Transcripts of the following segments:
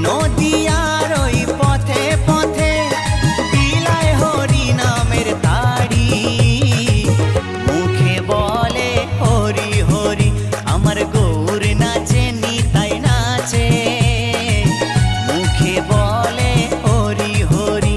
নদিয়ার ওই পথে পথে বিলায় হরি নামের তাড়ি, মুখে বলে হরি হরি, আমার গৌর নাচে নিতাই নাচে, মুখে বলে হরি হরি।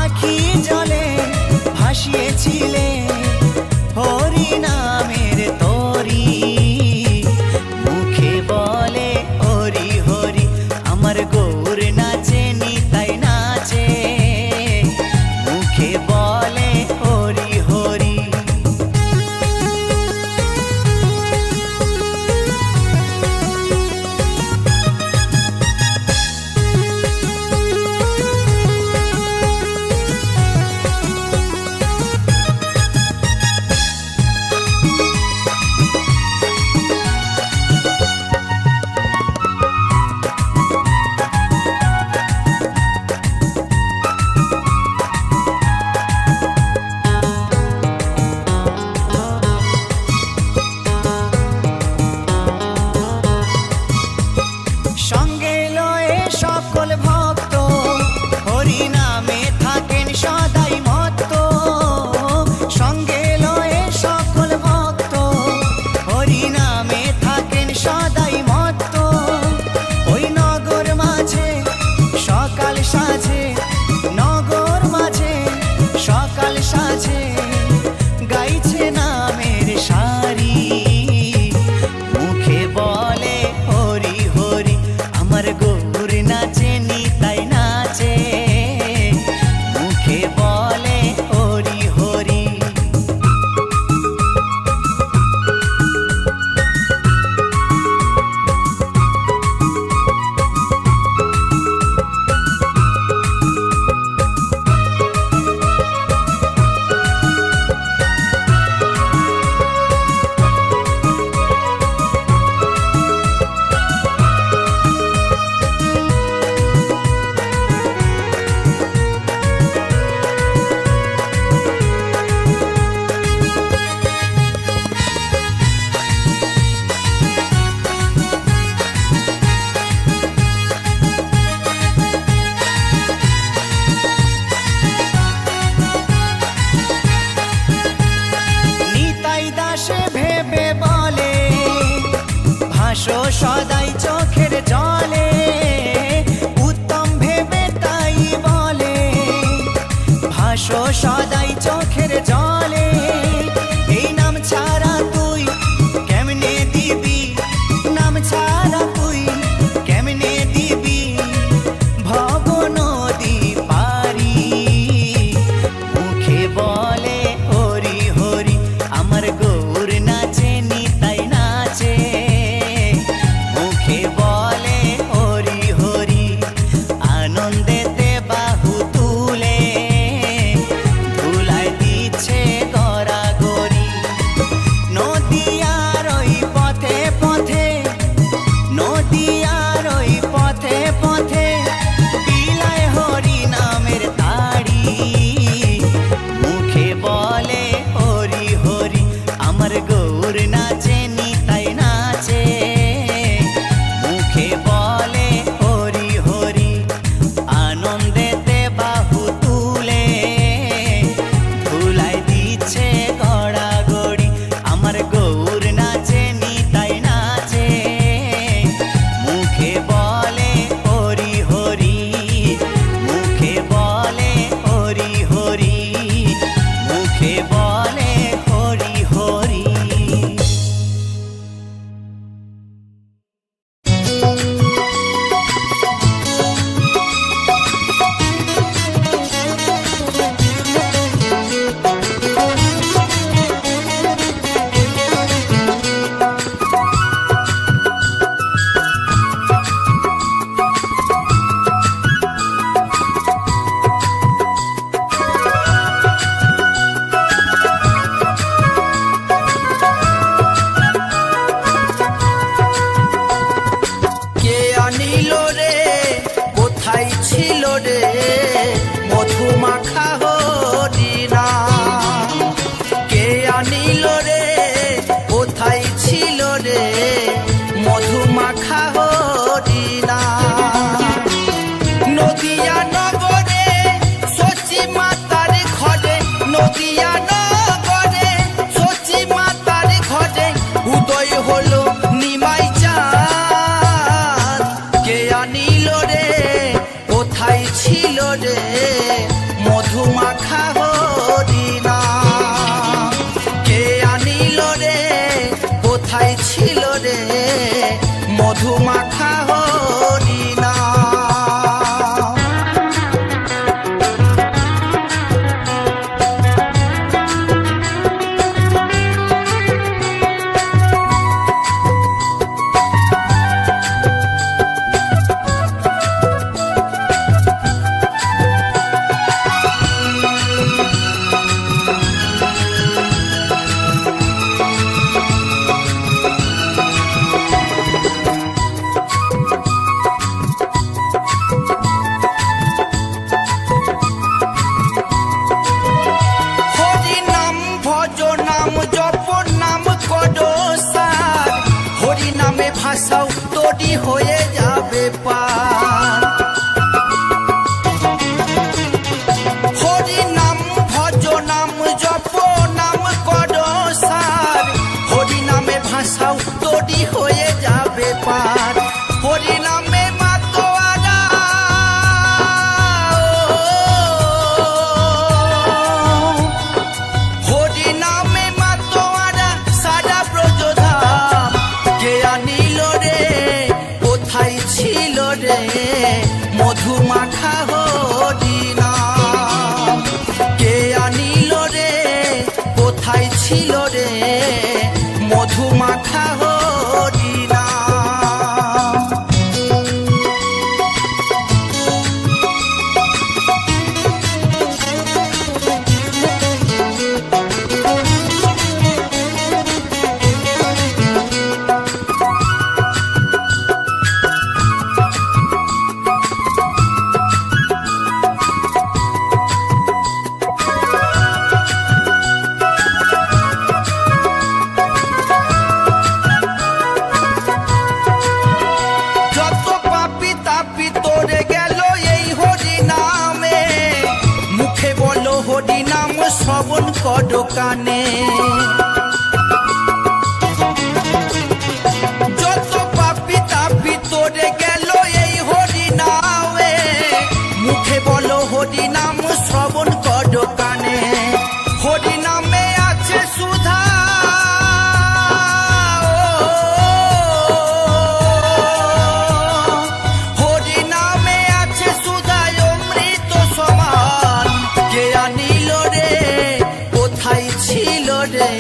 আখি জলে ভাসিয়েছিলে হরি নামের তরি, মুখে বলে হরি হরি, আমার গৌর নাচে নিতাই নাচে, মুখে বলে হরি হরি। সঙ্গে লয়ে সকল ভক্ত হরি নামে থাকেন সদাই মত্ত, সঙ্গে লয়ে সকল ভক্ত হরি নামে থাকেন সদাই মত্ত। ওই নগর মাঝে সকাল সাজে, নগর মাঝে সকাল সাজে, গাইছে নামের সারি, মুখে বলে হরি হরি, আমার গৌর নাচে নিতাই নাচে, মুখে বলে হরি হরি। ভেবে বলে ভাসো সদাই চোখের জলে, উত্তম ভেবে তাই বলে ভাসো সদাই চোখের জলে। এই নাম ছাড়া তুই কেমনে দিবি, নাম ছাড়া তুই কেমনে দিবি ভব নদী পারি, মুখে বলে হরি হরি, আমার গৌর নাচে নিতাই নাচে, মুখে বলে হরি হরি। আনন্দেতে বাহু তুলে হলো নিমাই চাঁদ, কে আনিল রে কোথায় ছিল রে মধুমাখা হরিনাম, কে আনিল রে কোথায় ছিল রে মধুমাখা হরিনাম। ভাষাও তৈরি হয়ে যাবে পার, হরি নাম ভজ নাম জপ নাম কর সার, হরি নামে ভাষাও তৈরি হয়ে যাবে পার, হরি নামে মাতোয়ারা হরি নামে মাতোয়ারা সারা ব্রজধাম, কে আনিল রে কোথায় ছিল রে মধুমাখা হরিনাম, কে আনিল রে কোথায় ছিল রে মধুমাখা হরিনাম। হরিনাম শ্রবণ কর কানে, যত পাপি তাপি তোরে গেল এই হরিনামে, মুখে বলো হরিনাম শ্রবণ কর কানে, হরিনামে আছে সুধা হরিনামে আছে সুধা অমৃত সমান, কে আনিল রে কোথায় ছিল রে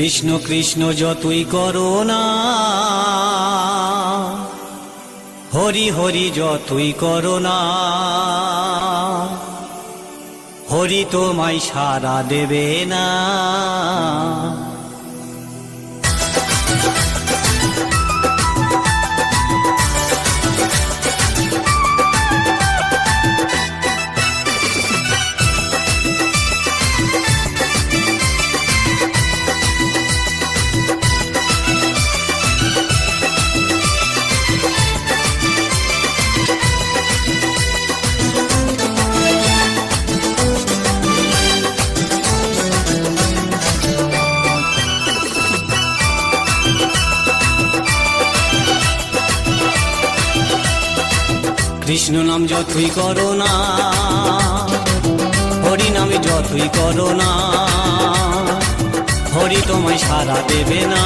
কৃষ্ণ কৃষ্ণ যতই করো না, হরি হরি যতই করো না, হরি তোমায় সাড়া দেবে না। কৃষ্ণ নাম যতই করো না, হরি নামে যতই করো না, হরি তোমায় সাড়া দেবে না।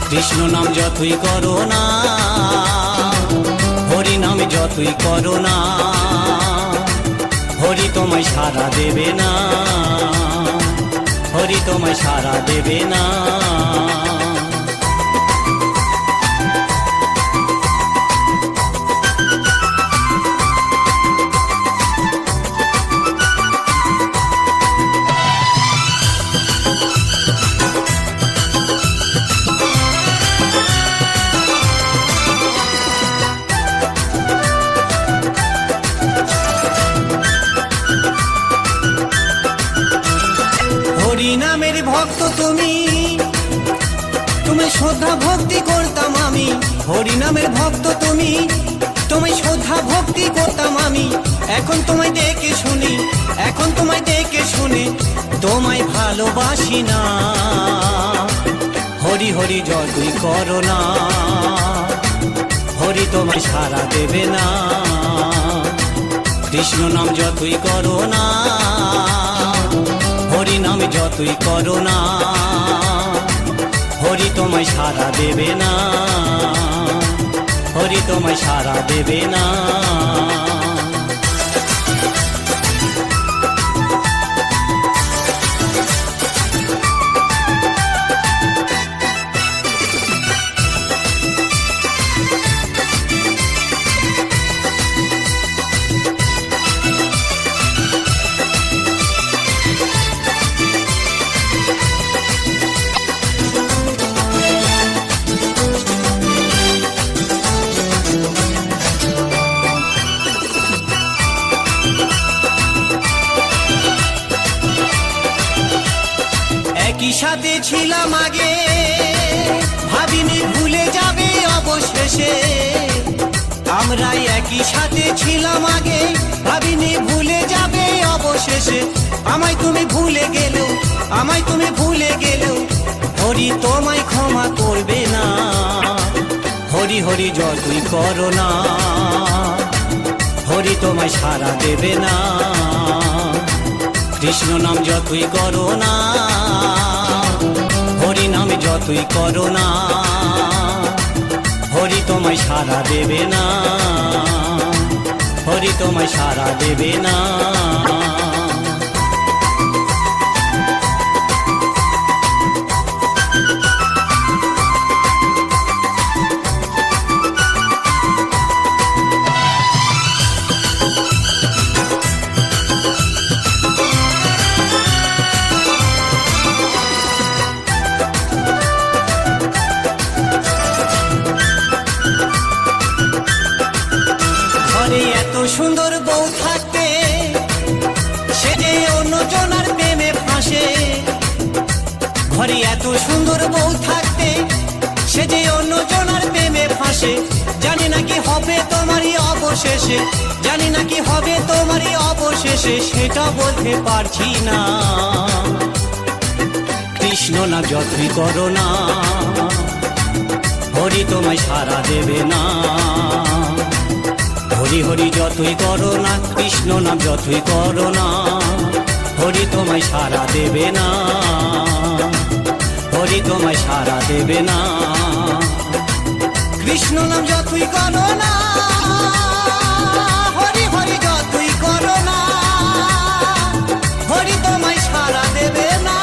কৃষ্ণ নাম যতই করো না, হরি নামে যতই করো না, হরি তোমায় সাড়া দেবে না, হরি তোমায় সাড়া দেবে না। হরি নামের ভক্ত তুমি, তোমায় শ্রদ্ধা ভক্তি করতাম আমি। হরি নামের ভক্ত তুমি, তোমায় শ্রদ্ধা ভক্তি করতাম আমি। এখন তোমায় দেখে শুনি, এখন তোমায় দেখে শুনি, তোমায় ভালোবাসি না। হরি হরি যতই করো না, হরি তোমায় সাড়া দেবে না। কৃষ্ণ নাম যতই করো না, হরি নামে যতই করো না, হরি তোমায় সাড়া দেবে না, হরি তোমায় সাড়া দেবে না। একই সাথে ছিলাম আগে, ভাবিনি ভুলে যাবে অবশেষে। আমরা একই সাথে ছিলাম আগে, ভাবিনি ভুলে যাবে অবশেষে। আমায় তুমি ভুলে গেলেও, আমায় তুমি ভুলে গেলেও, হরি তোমায় ক্ষমা করবে না। হরি হরি যতই করো না, হরি তোমায় সাড়া দেবে না। কৃষ্ণ নাম যতই করো না, হরি নামে যতই করো না, হরি তোমায় সাড়া দেবে না, হরি তোমায় সাড়া দেবে না। এত সুন্দর বউ থাকতে, সে যে অন্যজনার প্রেমে ফাঁসে। ঘরে এত সুন্দর বউ থাকতে, সে যে অন্যজনার প্রেমে ফাঁসে। জানি না কি হবে তোমারই অবশেষে, জানি না কি হবে তোমারই অবশেষে, সেটা বলতে পারছি না। কৃষ্ণ না যতই করো না, হরি তোমায় সাড়া দেবে না। হরি হরি যতই করো না, কৃষ্ণ নাম যতই করো না, হরি তোমায় সাড়া দেবে না, হরি তোমায় সাড়া দেবে না। কৃষ্ণ নাম যতই করো না, হরি হরি যতই করো না, হরি তোমায় সাড়া দেবে না।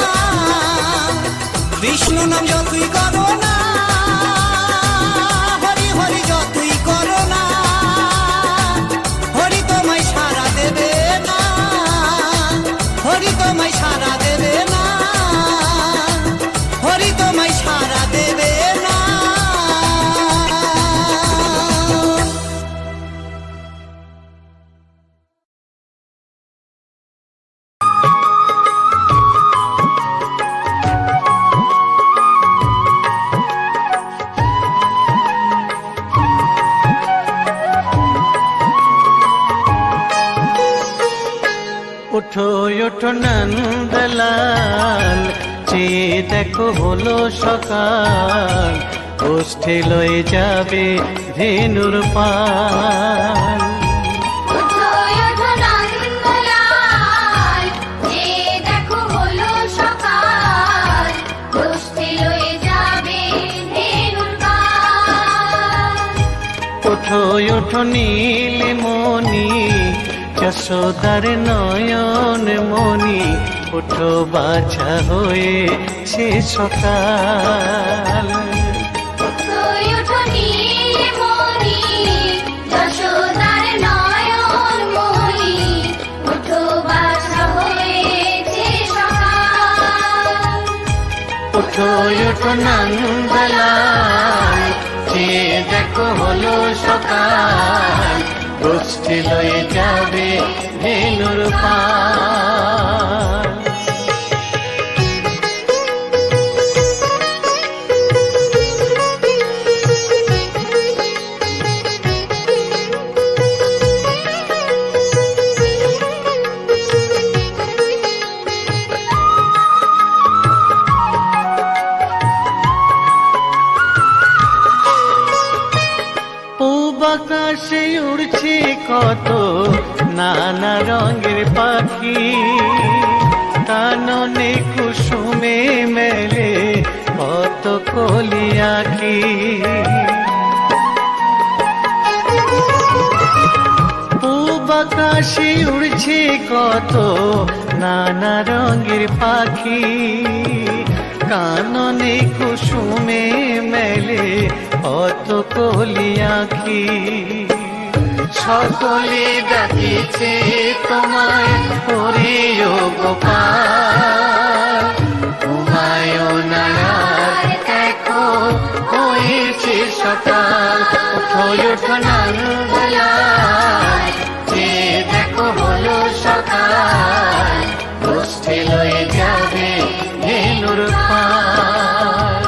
ওঠো ওঠো নন্দলাল, চেয়ে দেখো হলো সকাল, গোষ্ঠী লয়ে যাবে ধেনুর পাল। ওঠো ওঠো নন্দলাল, চেয়ে দেখো হলো সকাল, গোষ্ঠী লয়ে যাবে ধেনুর পাল। ওঠো ওঠো নীলমণি, যশোদার নয়ন মণি, ওঠো বাছা হয়েছে সকাল। ওঠো ওঠো নীলমণি, যশোদার নয়ন মণি, ওঠো বাছা হয়েছে সকাল। ওঠো ওঠো নন্দলাল, চেয়ে দেখো হলো সকাল, গোষ্ঠী লয়ে যাবে ধেনুর পাল। আকাশে উড়ছে কত নানা রঙের পাখি, কাননে কুসুমে মেলে কত কলি আঁখি। পূব আকাশে উড়ছে কত নানা রঙের পাখি, কাননে কুসুমে মেলে কত কলি আঁখি। সকলে ডাকিছে তোমায় ওরে ও গোপাল, ঘুমায় না আর দেখো হয়েছে সকাল। ওঠো ওঠো নন্দলাল, চেয়ে দেখো হলো সকাল, গোষ্ঠী লয়ে যাবে ধেনুর পাল।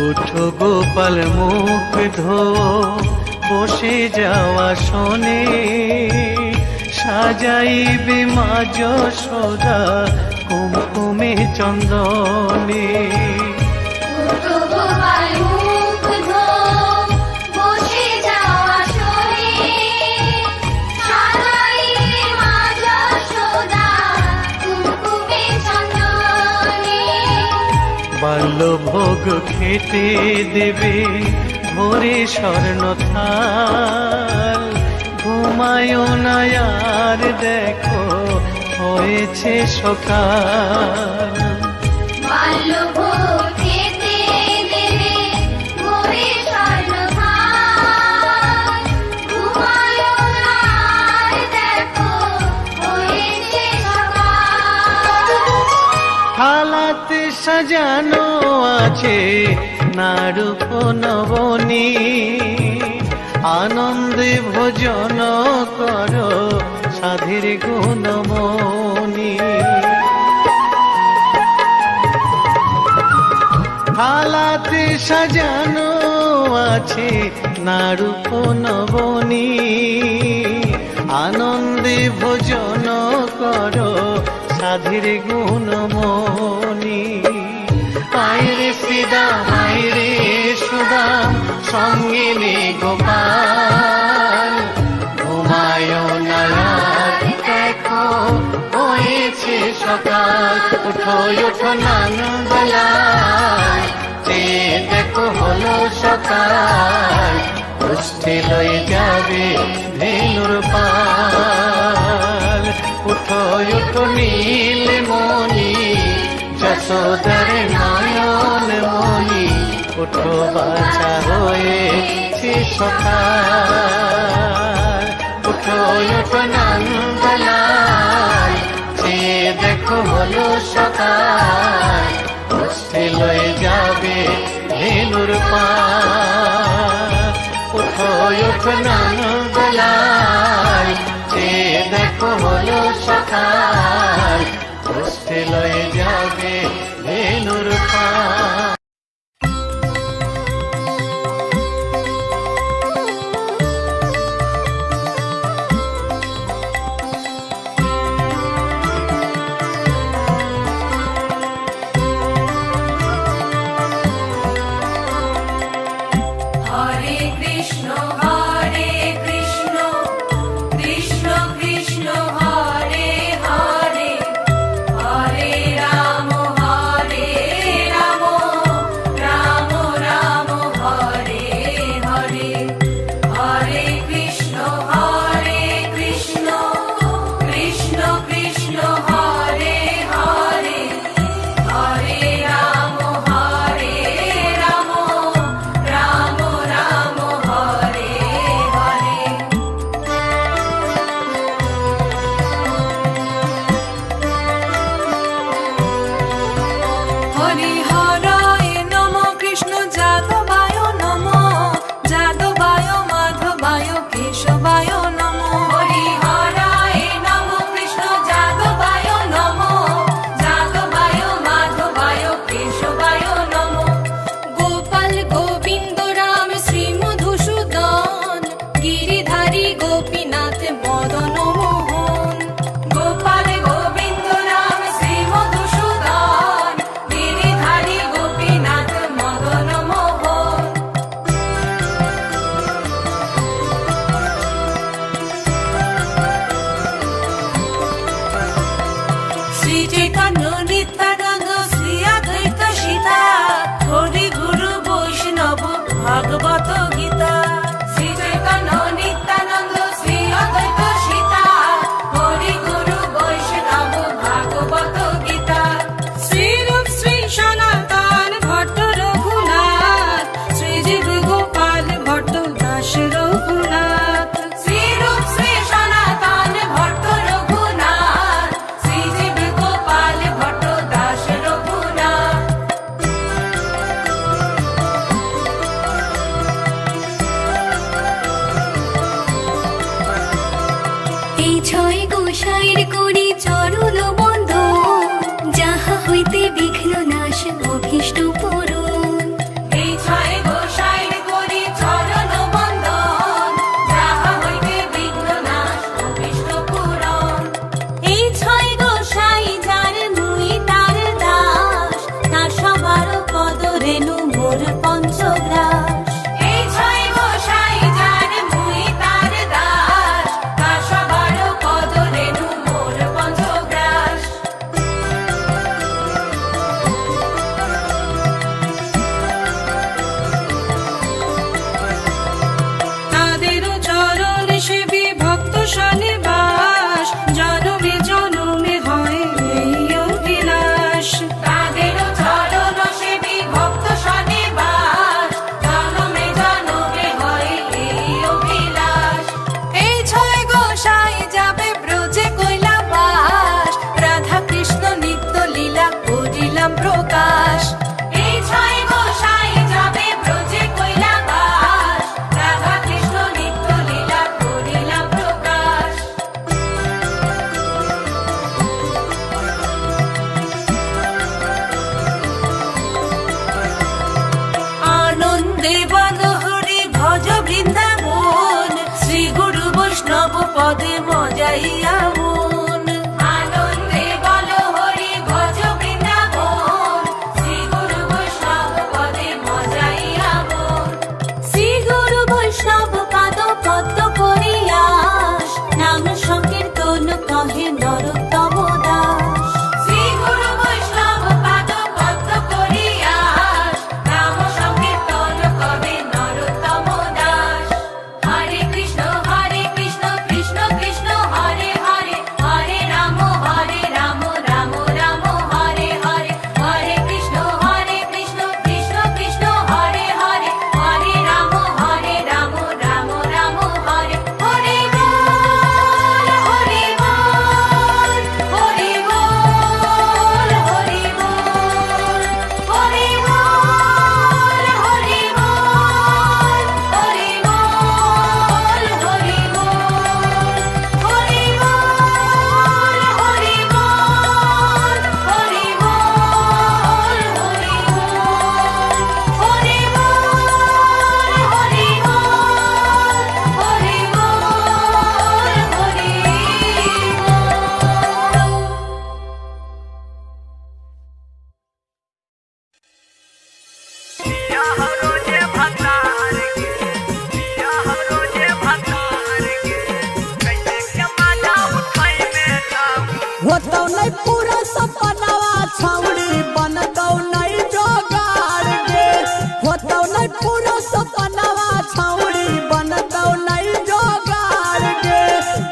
ওঠো গোপাল মুখ ধো, বসে যাওয়া শোনে, সাজাইবে মা যশোদা কুমকুমে চন্দনে। ওঠো গোপাল মুখ ধো, বসে যাওয়া শোনে, সাজাইবে মা যশোদা কুমকুমে চন্দনে। বাল্যভোগ খেতে দেবে ভোরে স্বর্ণ থাল, ঘুমায় না আর দেখো হয়েছে সকাল। বাল্যভোগ খেতে দেবে ভোরে স্বর্ণভাল, ঘুমায় না আর দেখো হয়েছে সকাল। থালাতে সাজানো আছে নারূপ নবনী, আনন্দে ভোজন করো সাধীর গুণমণি। থালাতে সাজানো আছে নারূপ নবনী, আনন্দে ভোজন করো সাধীর গুণমণি। আয়রে শ্রীদাম আয়রে সুদাম, সঙ্গে নে গোপাল, ঘুমায় না আর দেখো হয়েছে সকাল। ওঠো ওঠো নন্দলাল, চেয়ে দেখো হলো সকাল, গোষ্ঠী লয়ে যাবে ধেনুর পাল। ওঠো ওঠো নীলমণি, যশোদার নয়ন মণি, ওঠো বাছা হয়েছে সকাল। ওঠো ওঠো নন্দলাল, চেয়ে দেখো হলো সকাল, গোষ্ঠী লয়ে যাবে ধেনুর পাল। ওঠো ওঠো নন্দলাল, চেয়ে দেখো হলো সকাল কষ্টে লয়ে যাবে ধেনুর পাল। হরে কৃষ্ণ হরে কৃষ্ণ কৃষ্ণ কৃষ্ণ হরে হরে হরে রাম রাম রাম হরে হরে হরে কৃষ্ণ কৃষ্ণ কৃষ্ণ হরে হরে হরে রাম রাম রাম হরে হরে। হরি হরায় নম কৃষ্ণ যাদবায় নম যাদবায় মাধবায় কেশবায় নম। হরি হরায় নম কৃষ্ণ যাদবায় নম যাদবায় মাধবায় কেশবায় নম। গোপাল গোবিন্দ রাম শ্রী মধুসূদন গিরিধারী গোপীনাথ মদন মোহন। গোপাল গোবিন্দ রাম শ্রী মধুসূদন গিরিধারী গোপীনাথ মদন মোহন। শ্রী চৈতন্য নিত্যানন্দ শ্রী অদ্বৈত সীতা হরি গুরু বৈষ্ণব ভাগবত গীতা। শ্রী চৈতন্য নিত্যানন্দ শ্রী অদ্বৈত সীতা হরি গুরু বৈষ্ণব ভাগবত গীতা। শ্রীরূপ শ্রী সনাতন ভট্ট রঘুনাথ শ্রীজীব গোপাল ভট্ট দাস রঘুনাথ। শ্রীরূপ শ্রী সনাতন ভট্ট রঘুনাথ শ্রীজীব গোপাল ভট্ট দাস রঘুনাথ। এই ছয় গোসাইর করি চরণ বন্ধন যাহা হইতে বিঘ্ন নাশ অভীষ্ট পূরণ। এই ছয় গোসাইর করি চরণ বন্দন যাহা হইতে বিঘ্ন নাশ অভীষ্ট পূরণ। এই ছয় গোসাই যার মুই তার দাস তার সবার পদ রেণু মোর পঞ্চগ্রাস। এই ছয় গোসাই যার মুই তার দাস তার সবার পদ রেণু মোর পঞ্চগ্রাস। তাদেরও চরণ সেবী ভক্ত সনিবাস জনমে জনমে হয় এই অভিলাষ। তাদেরও চরণ সেবী ভক্ত সনিবাস জনমে জনমে হয় এই অভিলাষ। এই ছয় গোসাই যাবে ব্রজে কৈলাবাস রাধা কৃষ্ণ নিত্য লীলা করিলাম প্রকাশ। এই ছয় গোসাই যাবে ব্রজে কৈলাবাস রাধা কৃষ্ণ নিত্য লীলা করিলাম প্রকাশ। আনন্দে বনহরি ভজ বৃন্দাবন শ্রী গুরু বৈষ্ণব পদে মজাইয়া মন। আনন্দে বল হরি ভজ বৃন্দাবন শ্রী গুরু বৈষ্ণব পদে মজাইয়া মন। শ্রী গুরু বৈষ্ণব পাদ পদ্ম করিয়াস নাম সংকীর্তন কহে নরোত্তম দাস। শ্রী গুরু বৈষ্ণব পাদ পদ্ম করিয়াস নাম সংকীর্তন কবে নরোত্তম দাস। হরে কৃষ্ণ কৃষ্ণ কৃষ্ণ হরে হরে होतौ नहीं पूरा सपनावा छौड़ी बनतौ नहीं जोगाड़ गे होतौ नहीं पूरा सपनावा छौड़ी बनतौ नहीं जोगाड़ गे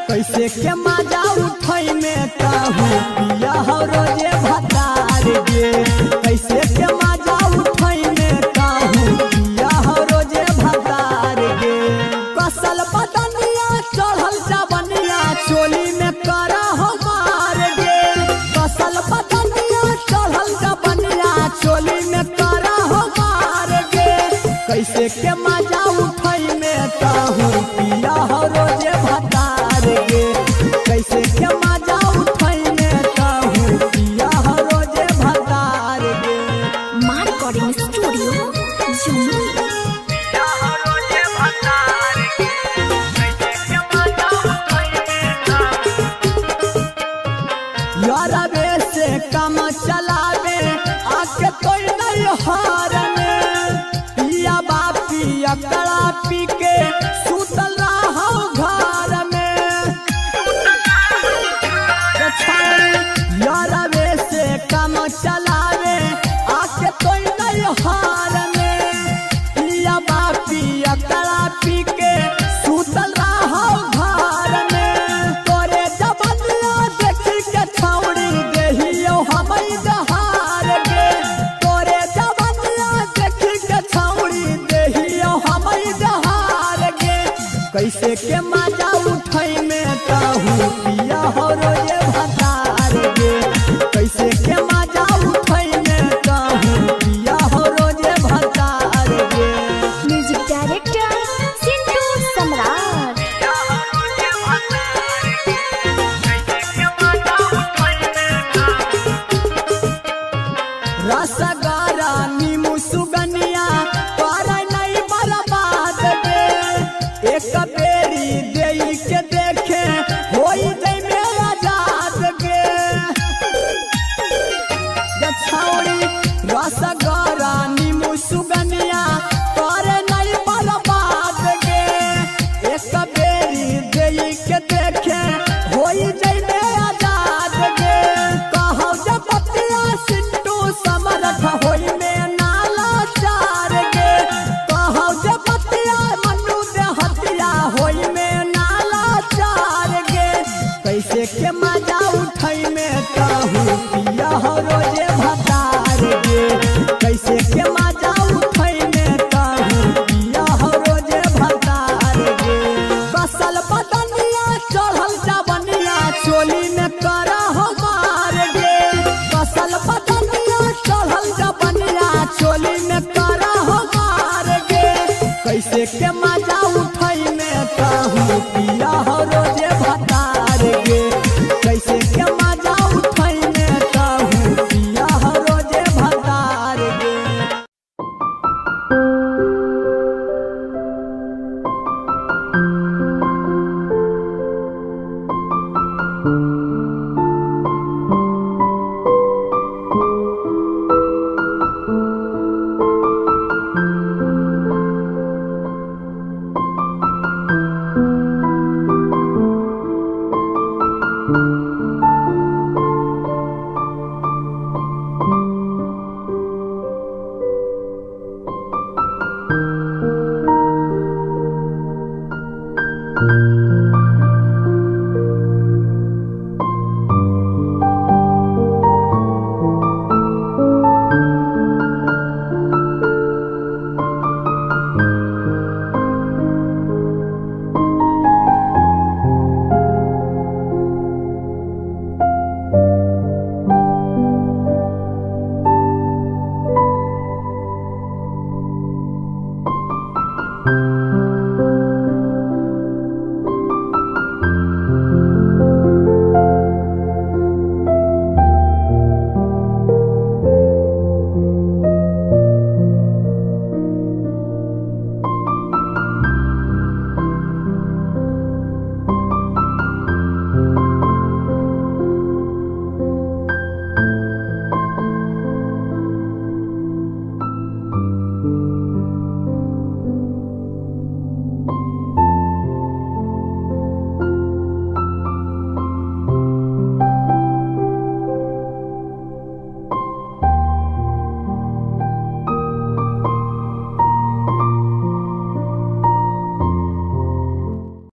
कैसे के मजा उठै में कहू पिया हो रोजे भतार गे कैसे के मजा उठै में कहू पिया हो रोजे भतार गे कसल बदनिया चढ़ल जवनिया चोली में करा हो मार गे कसल बदनिया चढ़ल जवनिया चोली में करा हो मार गे कैसे के मजा उठै में कहू पिया हो रोजे भतार गे कैसे के मजा उठै में कहू पिया हो रोजे भतार गे माँ रिकॉर्डिंग स्टूडियो जमुई। यारबे से काम चलावे आके कोई नहीं हारने पिया बापी अकड़ा पी के सुतल रहो घर में यारबे से काम चलावे आके कोई नहीं हारने पिया बापी अकड़ा पी के सुतल रहो घर में तोरे जबनिया देखी के छौड़ी देहियो हमई दहार गे तोरे जबनिया देखी के छौड़ी देहियो हमई दहार गे कैसे के मजा उठै में कहू पिया हो रोजे भतार गे कैसे के मजा उठै में कहू पिया हो रोजे भतार गे म्यूजिक डायरेक्टर सिंटू सम्राट। रसगारा नीमू सुगनिया पारा नहीं बर्बाद गे एक बेरी देई के देखे होई दे में आजाद गे छौड़ी रसगारा नीमू सुगनिया पारा नहीं बर्बाद गे एक बेरी देई के देखे होई दे में आजाद गे कहौ जब बतिया सिंटू समरथ होई में नाला चार गे कहौ जब बतिया मनु दे हतिया होई में नाला चार गे कैसे के मजा उठै में कहू पिया हो रोजे भतार गे कैसे के मजा उठै में कहू पिया हो रोजे भतार गे कसल बदनिया चढ़ल जवनिया चोली में करा हो मार गे कसल बदनिया चढ़ल जवनिया चोली में करा हो मार गे कैसे के मजा उठै में कहू पिया हो रोजे भतार गे कैसे के मजा उठै में कहू पिया हो रोजे भतार गे Thank you.